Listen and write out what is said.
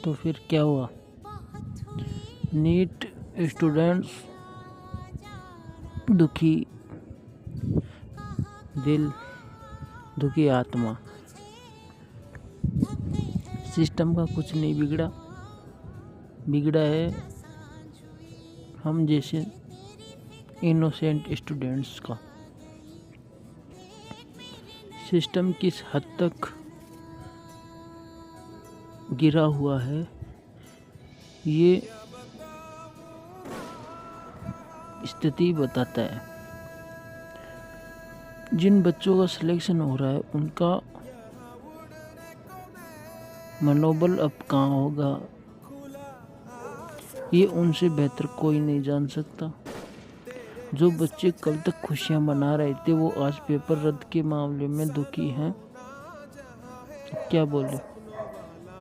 तो फिर क्या हुआ? नीट स्टूडेंट्स दुखी दिल दुखी आत्मा। सिस्टम का कुछ नहीं बिगड़ा है हम जैसे इनोसेंट स्टूडेंट्स का। सिस्टम किस हद तक गिरा हुआ है ये स्थिति बताता है। जिन बच्चों का सिलेक्शन हो रहा है उनका मनोबल अब कहाँ होगा ये उनसे बेहतर कोई नहीं जान सकता। जो बच्चे कल तक खुशियां मना रहे थे वो आज पेपर रद्द के मामले में दुखी हैं। क्या बोले।